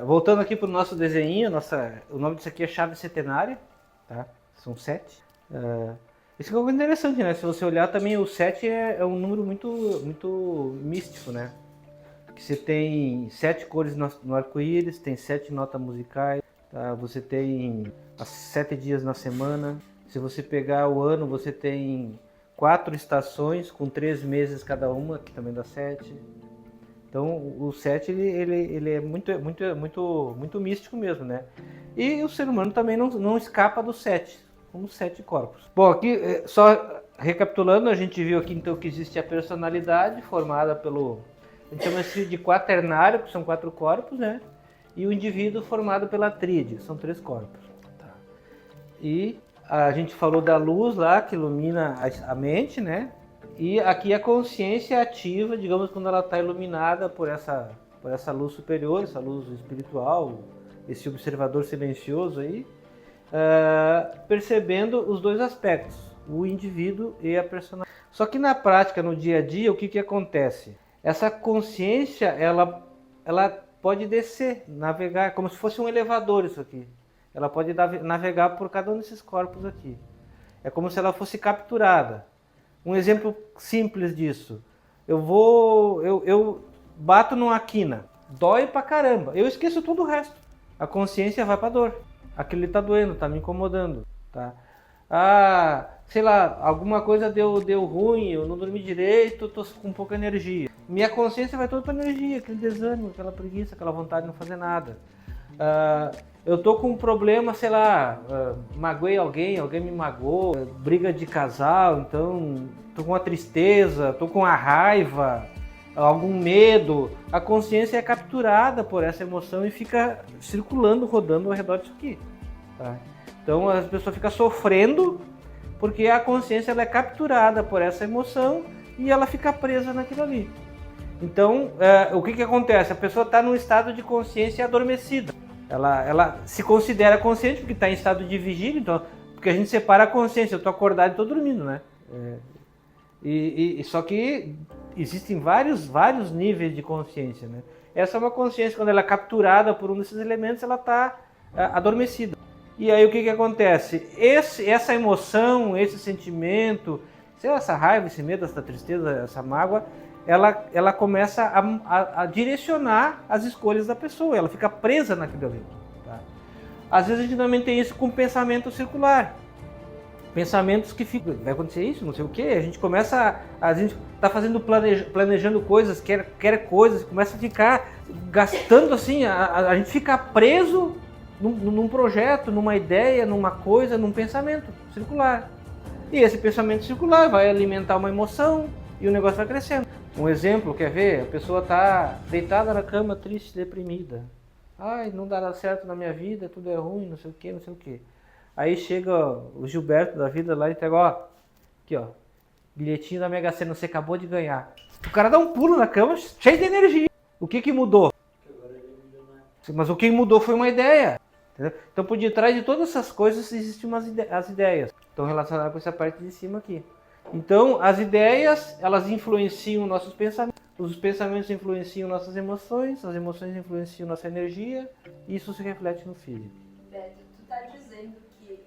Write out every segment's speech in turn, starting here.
Voltando aqui para o nosso desenho, o nome disso aqui é chave setenária, tá? São 7. Isso é uma coisa interessante, né? Se você olhar também, o 7 é um número muito, muito místico, né? Porque você tem 7 cores no arco-íris, tem 7 notas musicais, tá? Você tem 7 dias na semana. Se você pegar o ano, você tem 4 estações com 3 meses cada uma, que também dá 7. Então o 7 ele é muito místico mesmo, né? E o ser humano também não escapa do 7, como 7 corpos. Bom, aqui só recapitulando, a gente viu aqui então que existe a personalidade formada pelo, a gente chama isso de quaternário, que são 4 corpos, né? E o indivíduo formado pela tríade, são 3 corpos. Tá. E a gente falou da luz lá, que ilumina a mente, né? E aqui a consciência ativa, digamos, quando ela está iluminada por essa luz superior, essa luz espiritual, esse observador silencioso aí, percebendo os dois aspectos, o indivíduo e a personalidade. Só que na prática, no dia a dia, o que acontece? Essa consciência, ela pode descer, navegar, como se fosse um elevador isso aqui. Ela pode navegar por cada um desses corpos aqui. É como se ela fosse capturada. Um exemplo simples disso. Eu bato numa quina, dói pra caramba. Eu esqueço tudo o resto. A consciência vai pra dor. Aquilo tá doendo, tá me incomodando, tá? Sei lá, alguma coisa deu ruim, eu não dormi direito, tô com pouca energia. Minha consciência vai toda pra energia, aquele desânimo, aquela preguiça, aquela vontade de não fazer nada. Eu tô com um problema, sei lá, magoei alguém me magoou, briga de casal, então tô com uma tristeza, tô com uma raiva, algum medo. A consciência é capturada por essa emoção e fica circulando, rodando ao redor disso aqui. Tá? Então as pessoas ficam sofrendo porque a consciência ela é capturada por essa emoção e ela fica presa naquilo ali. Então, o que acontece? A pessoa está num estado de consciência adormecida. Ela se considera consciente porque está em estado de vigília, então, porque a gente separa a consciência, eu estou acordado e estou dormindo, né? Só que existem vários níveis de consciência, né? Essa é uma consciência, quando ela é capturada por um desses elementos, ela está adormecida. E aí o que acontece? Essa emoção, esse sentimento, essa raiva, esse medo, essa tristeza, essa mágoa, ela começa a direcionar as escolhas da pessoa, ela fica presa naquilo ali. Tá? Às vezes a gente também tem isso com pensamento circular. Pensamentos que ficam, vai acontecer isso, não sei o que, a gente começa, a gente está planejando coisas, quer coisas, começa a ficar gastando assim, a gente fica preso num projeto, numa ideia, numa coisa, num pensamento circular. E esse pensamento circular vai alimentar uma emoção e o negócio vai crescendo. Um exemplo, quer ver? A pessoa está deitada na cama, triste, deprimida. Ai, não dá certo na minha vida, tudo é ruim, não sei o que, não sei o que. Aí chega o Gilberto da vida lá e entrega, ó, aqui ó, bilhetinho da Mega Sena, você acabou de ganhar. O cara dá um pulo na cama, cheio de energia. O que mudou? Mas o que mudou foi uma ideia. Entendeu? Então por detrás de todas essas coisas existem as ideias. Estão relacionadas com essa parte de cima aqui. Então as ideias, elas influenciam nossos pensamentos. Os pensamentos influenciam nossas emoções, as emoções influenciam nossa energia e isso se reflete no físico. Beto, tu tá dizendo que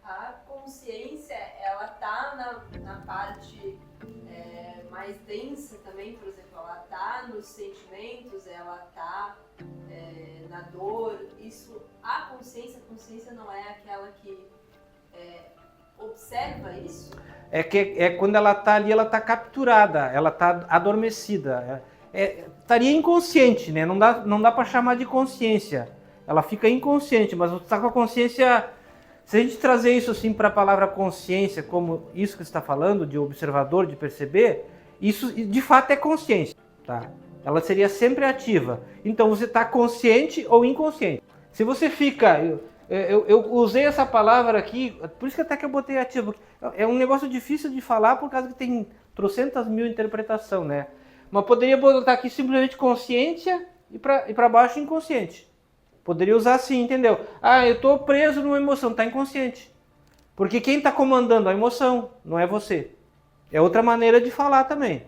a consciência, ela tá na parte mais densa também, por exemplo, ela tá nos sentimentos, ela tá na dor, isso, a consciência não é aquela que observa isso? Quando ela está ali, ela está capturada, ela está adormecida. Estaria inconsciente, né? Não dá para chamar de consciência. Ela fica inconsciente, mas você está com a consciência. Se a gente trazer isso assim para a palavra consciência, como isso que você está falando, de observador, de perceber, isso de fato é consciência. Tá? Ela seria sempre ativa. Então você está consciente ou inconsciente. Se você fica. Eu usei essa palavra aqui, por isso que até que eu botei ativo. É um negócio difícil de falar por causa que tem trocentas mil interpretações, né? Mas poderia botar aqui simplesmente consciência e para baixo inconsciente. Poderia usar assim, entendeu? Eu estou preso numa emoção, está inconsciente. Porque quem está comandando a emoção não é você. É outra maneira de falar também.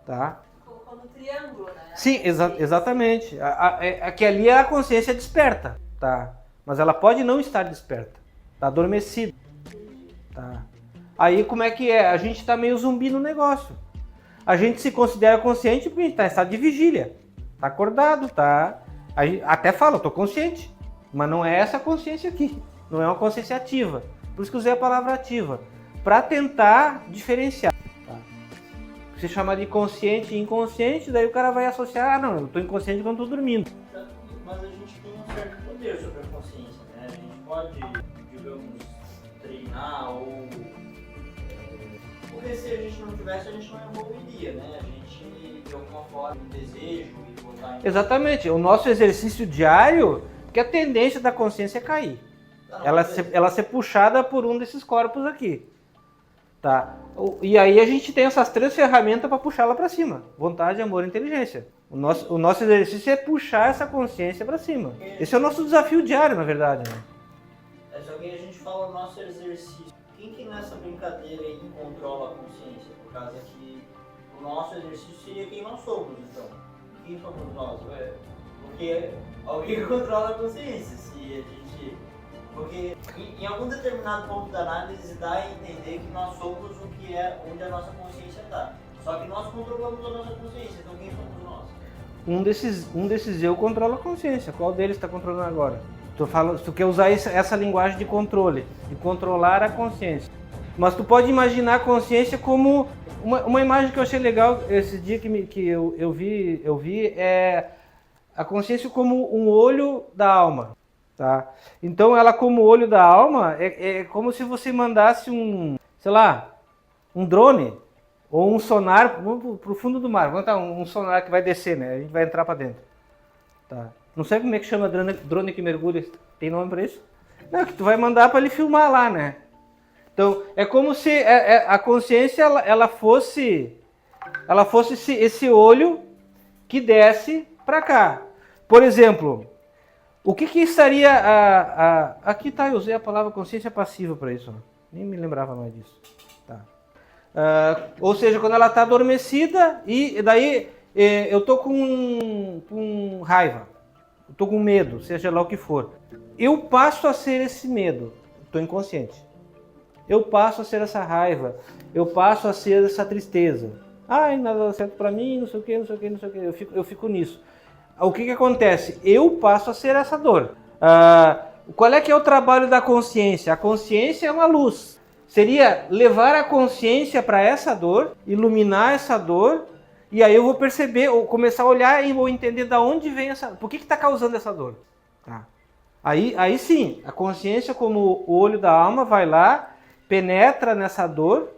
Tá? Quando tu triângulo, né? Sim, exatamente. Que ali a consciência desperta, tá? Mas ela pode não estar desperta, tá adormecida, tá? Aí como é que é? A gente tá meio zumbi no negócio. A gente se considera consciente porque a gente tá em estado de vigília, tá acordado, tá? A gente até fala, eu tô consciente, mas não é essa consciência aqui, não é uma consciência ativa. Por isso que eu usei a palavra ativa, para tentar diferenciar. Você chama de consciente e inconsciente, daí o cara vai associar, não, eu estou inconsciente quando estou dormindo. Mas a gente tem um certo poder sobre a consciência, né? A gente pode, digamos, treinar porque se a gente não tivesse, a gente não evoluiria, né? A gente, de alguma forma, um desejo e botar em... Exatamente, o nosso exercício diário, que a tendência da consciência é cair. Ela ser puxada por um desses corpos aqui. Tá? E aí a gente tem essas 3 ferramentas para puxá-la para cima: vontade, amor e inteligência. O nosso exercício é puxar essa consciência para cima. Esse é o nosso desafio diário, na verdade. Né? É só que a gente fala o nosso exercício. Quem que nessa brincadeira aí controla a consciência? Por causa que o nosso exercício seria quem nós somos, então. Quem somos nós? Porque alguém controla a consciência. Se a gente... Porque em algum determinado ponto da análise dá a entender que nós somos o que é onde a nossa consciência está. Só que nós controlamos a nossa consciência, então quem somos nós? Um desses eu controla a consciência. Qual deles está controlando agora? Tu quer usar essa linguagem de controle, de controlar a consciência. Mas tu pode imaginar a consciência como uma imagem que eu achei legal esse dia que eu vi é a consciência como um olho da alma. Tá? Então ela como olho da alma é como se você mandasse um drone ou um sonar para o fundo do mar. Vamos botar um sonar que vai descer, né? A gente vai entrar para dentro. Tá? Não sei como é que chama drone que mergulha. Tem nome para isso? Não, que tu vai mandar para ele filmar lá, né? Então é como se a consciência ela fosse esse olho que desce para cá. Por exemplo, o que estaria aqui tá, eu usei a palavra consciência passiva para isso, né? Nem me lembrava mais disso. Tá. Ou seja, quando ela está adormecida e daí eu tô com raiva, eu tô com medo, seja lá o que for. Eu passo a ser esse medo, estou inconsciente. Eu passo a ser essa raiva, eu passo a ser essa tristeza. Ai, nada dá certo para mim, não sei o que, não sei o que, não sei o que. Eu fico nisso. O que acontece? Eu passo a ser essa dor. Qual é que é o trabalho da consciência? A consciência é uma luz. Seria levar a consciência para essa dor, iluminar essa dor, e aí eu vou perceber, ou começar a olhar e vou entender de onde vem essa... Por que está causando essa dor? Tá. Aí sim, a consciência como o olho da alma vai lá, penetra nessa dor,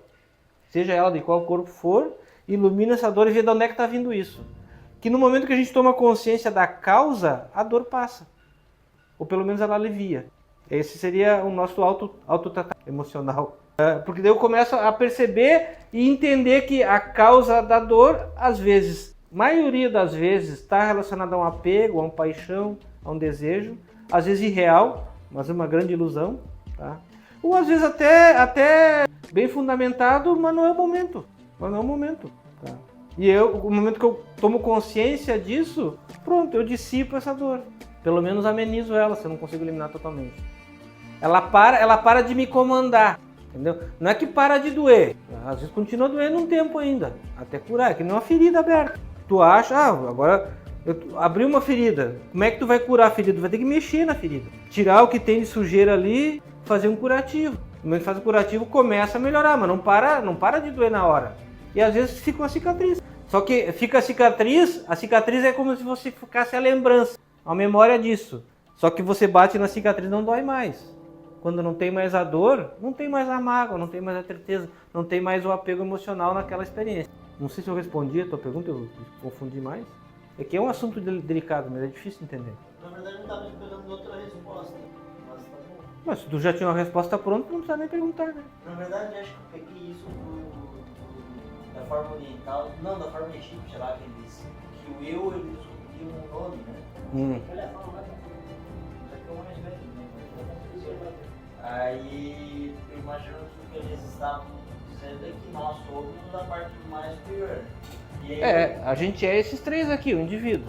seja ela de qual corpo for, ilumina essa dor e vê de onde é que está vindo isso. Que no momento que a gente toma consciência da causa, a dor passa. Ou pelo menos ela alivia. Esse seria o nosso autotratamento emocional. Porque daí eu começo a perceber e entender que a causa da dor, às vezes, maioria das vezes, está relacionada a um apego, a uma paixão, a um desejo. Às vezes irreal, mas uma grande ilusão. Tá? Ou às vezes até bem fundamentado, mas não é o momento. Tá? E o momento que eu tomo consciência disso, pronto, eu dissipo essa dor. Pelo menos amenizo ela, se eu não consigo eliminar totalmente. Ela para de me comandar, entendeu? Não é que para de doer. Às vezes continua doendo um tempo ainda, até curar, é que nem uma ferida aberta. Tu acha, agora eu abri uma ferida. Como é que tu vai curar a ferida? Tu vai ter que mexer na ferida. Tirar o que tem de sujeira ali, fazer um curativo. No momento que faz o curativo, começa a melhorar, mas não para de doer na hora. E às vezes fica uma cicatriz. Só que fica a cicatriz é como se você ficasse a lembrança, a memória disso. Só que você bate na cicatriz, não dói mais. Quando não tem mais a dor, não tem mais a mágoa, não tem mais a tristeza, não tem mais o apego emocional naquela experiência. Não sei se eu respondi a tua pergunta, eu confundi mais. É que é um assunto delicado, mas é difícil entender. Na verdade, eu estava esperando outra resposta, mas tá bom. Mas se tu já tinha uma resposta pronta, não precisa nem perguntar, né? Na verdade, acho que eu peguei isso da forma oriental, não, da forma egípcia lá, que eles, que o eu, eles escolhiam um nome, né? Olha, fala lá, isso aqui é o mais velho, né? Aí, eu imagino que o que eles estavam dizendo é que nós somos da parte mais superior. E aí, A gente é esses três aqui, o indivíduo.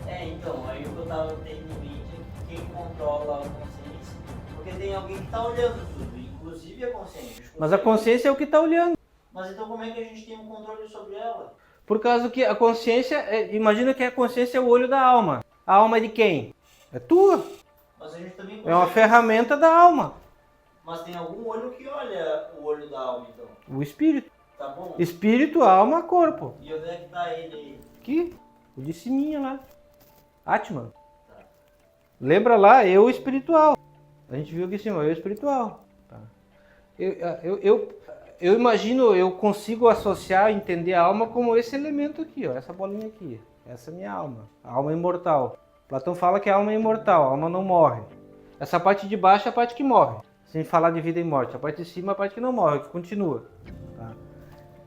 Então, aí o que eu tava tendo em mente é que quem controla a consciência, porque tem alguém que tá olhando tudo, inclusive a consciência. Mas a consciência é o que está olhando. Mas então como é que a gente tem um controle sobre ela? Por causa que a consciência, imagina que a consciência é o olho da alma. A alma é de quem? É tua. Mas a gente também É uma consegue... ferramenta da alma. Mas tem algum olho que olha o olho da alma, então. O espírito. Tá bom? Espírito, alma, corpo. E onde é que tá ele aí? Aqui, o de ciminha lá. Atman. Lembra lá, eu espiritual. A gente viu aqui em cima, eu espiritual. Tá. Eu imagino, eu consigo associar, entender a alma como esse elemento aqui, ó, essa bolinha aqui. Essa é a minha alma, a alma imortal. Platão fala que a alma é imortal, a alma não morre. Essa parte de baixo é a parte que morre, sem falar de vida e morte. A parte de cima é a parte que não morre, que continua. Tá?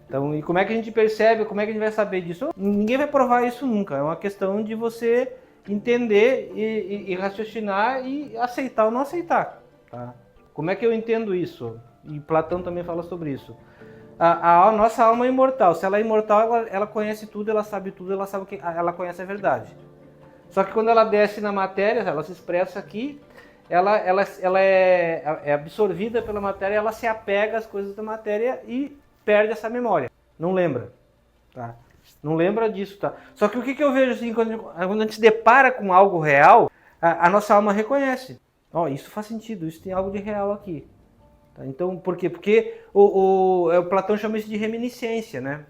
Então, e como é que a gente percebe, como é que a gente vai saber disso? Ninguém vai provar isso nunca, é uma questão de você entender e raciocinar e aceitar ou não aceitar. Tá? Como é que eu entendo isso? E Platão também fala sobre isso. A nossa alma é imortal. Se ela é imortal, ela conhece tudo, ela sabe tudo, ela sabe que ela conhece a verdade. Só que quando ela desce na matéria, ela se expressa aqui, ela é absorvida pela matéria, ela se apega às coisas da matéria e perde essa memória. Não lembra. Tá? Não lembra disso. Tá? Só que o que eu vejo assim, quando a gente se depara com algo real, a nossa alma reconhece. Ó, isso faz sentido, isso tem algo de real aqui. Então, por quê? Porque o Platão chama isso de reminiscência, né?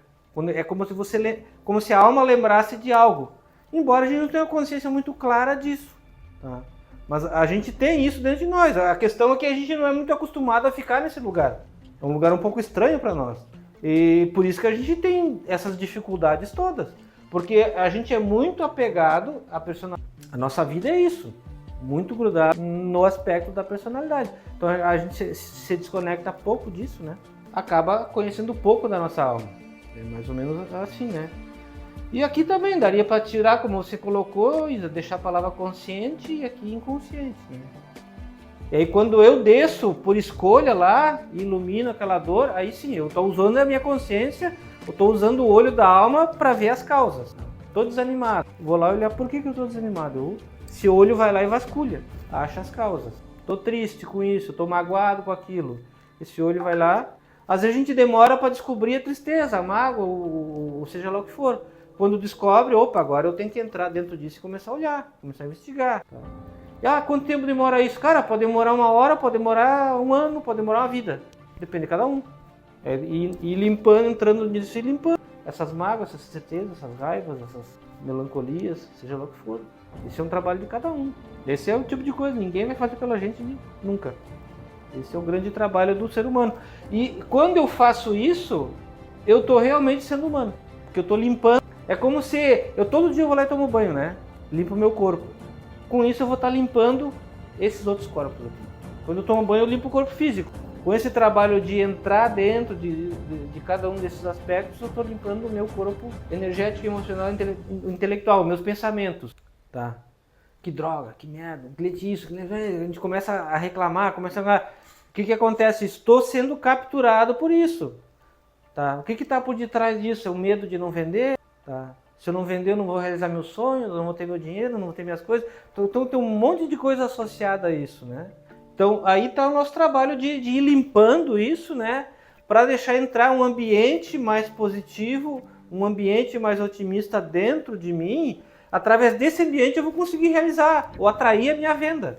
É como se a alma lembrasse de algo. Embora a gente não tenha uma consciência muito clara disso. Tá? Mas a gente tem isso dentro de nós. A questão é que a gente não é muito acostumado a ficar nesse lugar. É um lugar um pouco estranho para nós. E por isso que a gente tem essas dificuldades todas. Porque a gente é muito apegado à personalidade. A nossa vida é isso. Muito grudado no aspecto da personalidade. Então a gente se desconecta pouco disso, né? Acaba conhecendo pouco da nossa alma. É mais ou menos assim, né? E aqui também daria para tirar, como você colocou, Isa, deixar a palavra consciente e aqui inconsciente, né? E aí quando eu desço por escolha lá, ilumino aquela dor, aí sim, eu estou usando a minha consciência, eu estou usando o olho da alma para ver as causas. Estou desanimado. Vou lá olhar por que eu estou desanimado. Esse olho vai lá e vasculha, acha as causas. Estou triste com isso, estou magoado com aquilo. Esse olho vai lá. Às vezes a gente demora para descobrir a tristeza, a mágoa, ou seja lá o que for. Quando descobre, opa, agora eu tenho que entrar dentro disso e começar a olhar, começar a investigar. E quanto tempo demora isso? Cara, pode demorar 1 hora, pode demorar 1 ano, pode demorar uma vida. Depende de cada um. E limpando, entrando nisso e limpando. Essas mágoas, essas certezas, essas raivas, essas melancolias, seja lá o que for. Esse é um trabalho de cada um. Esse é o tipo de coisa, ninguém vai fazer pela gente nunca. Esse é o grande trabalho do ser humano. E quando eu faço isso, eu estou realmente sendo humano. Porque eu estou limpando. É como se todo dia eu vou lá e tomo banho, né? Limpo o meu corpo. Com isso eu vou estar limpando esses outros corpos aqui. Quando eu tomo banho eu limpo o corpo físico. Com esse trabalho de entrar dentro de cada um desses aspectos, eu estou limpando o meu corpo energético, emocional, intelectual, meus pensamentos. Tá? Que droga, que merda, isso, a gente começa a reclamar, o que acontece? Estou sendo capturado por isso. Tá? O que está por detrás disso? É o medo de não vender? Tá? Se eu não vender, eu não vou realizar meus sonhos, não vou ter meu dinheiro, não vou ter minhas coisas. Então tem um monte de coisa associada a isso, né? Então aí está o nosso trabalho de ir limpando isso, né? Para deixar entrar um ambiente mais positivo, um ambiente mais otimista dentro de mim. Através desse ambiente eu vou conseguir realizar ou atrair a minha venda.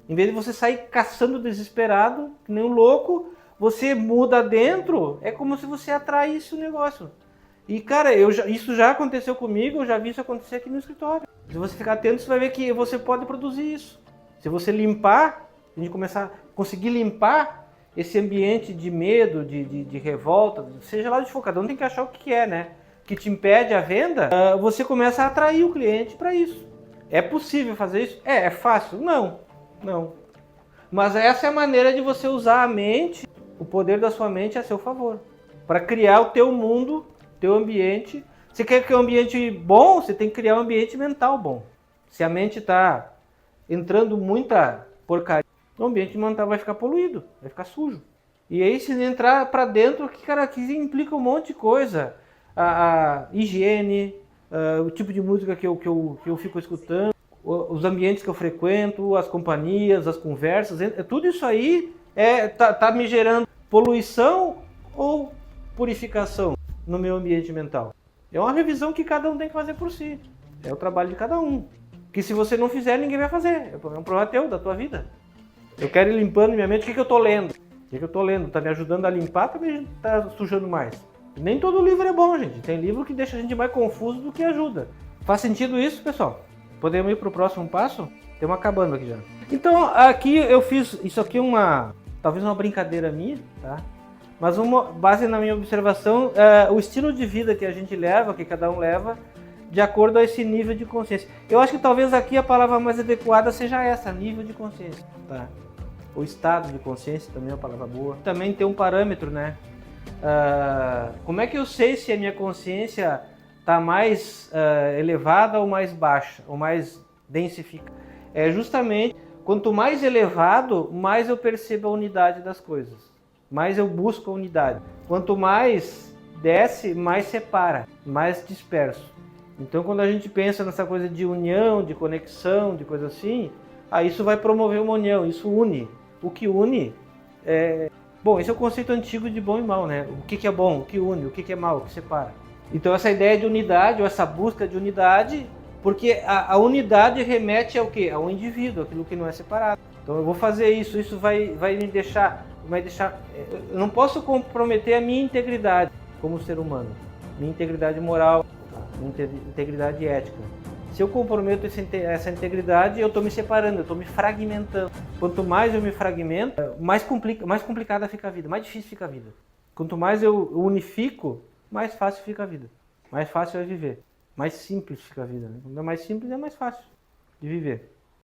Em vez de você sair caçando desesperado, que nem um louco, você muda dentro, é como se você atraísse o negócio. E cara, isso já aconteceu comigo, eu já vi isso acontecer aqui no escritório. Se você ficar atento, você vai ver que você pode produzir isso. Se você limpar, a gente conseguir limpar esse ambiente de medo, de revolta, seja lá onde for, cada um tem que achar o que é, né? Que te impede a venda, você começa a atrair o cliente para isso. É possível fazer isso? É fácil? Não. Mas essa é a maneira de você usar a mente, o poder da sua mente a seu favor, para criar o teu mundo, teu ambiente. Você quer criar um ambiente bom, você tem que criar um ambiente mental bom. Se a mente está entrando muita porcaria, o ambiente mental vai ficar poluído, vai ficar sujo. E aí se entrar para dentro, que implica um monte de coisa. a higiene, o tipo de música que eu fico escutando, os ambientes que eu frequento, as companhias, as conversas, tudo isso aí tá me gerando poluição ou purificação no meu ambiente mental. É uma revisão que cada um tem que fazer por si. É o trabalho de cada um. Que se você não fizer, ninguém vai fazer. É um problema teu, da tua vida. Eu quero ir limpando minha mente. O que eu estou lendo? O que eu estou lendo? Está me ajudando a limpar, também está sujando mais. Nem todo livro é bom, gente. Tem livro que deixa a gente mais confuso do que ajuda. Faz sentido isso, pessoal? Podemos ir para o próximo passo? Estamos acabando aqui já. Então, aqui eu fiz... Isso aqui é talvez uma brincadeira minha, tá? Mas base na minha observação, o estilo de vida que a gente leva, que cada um leva, de acordo a esse nível de consciência. Eu acho que talvez aqui a palavra mais adequada seja essa, nível de consciência, tá? O estado de consciência também é uma palavra boa. Também tem um parâmetro, né? Como é que eu sei se a minha consciência está mais elevada ou mais baixa, ou mais densificada? É justamente, quanto mais elevado, mais eu percebo a unidade das coisas. Mais eu busco a unidade. Quanto mais desce, mais separa, mais disperso. Então, quando a gente pensa nessa coisa de união, de conexão, de coisa assim, isso vai promover uma união, isso une. O que une Bom, esse é o conceito antigo de bom e mal, né? O que é bom, o que une, o que é mal, o que separa. Então, essa ideia de unidade, ou essa busca de unidade, porque a unidade remete ao quê? Ao indivíduo, aquilo que não é separado. Então, eu vou fazer isso vai me deixar... Eu não posso comprometer a minha integridade como ser humano, minha integridade moral, minha integridade ética. Se eu comprometo essa integridade, eu estou me separando, eu estou me fragmentando. Quanto mais eu me fragmento, mais complicada fica a vida, mais difícil fica a vida. Quanto mais eu unifico, mais fácil fica a vida, mais fácil é viver, mais simples fica a vida. Quando é mais simples, é mais fácil de viver.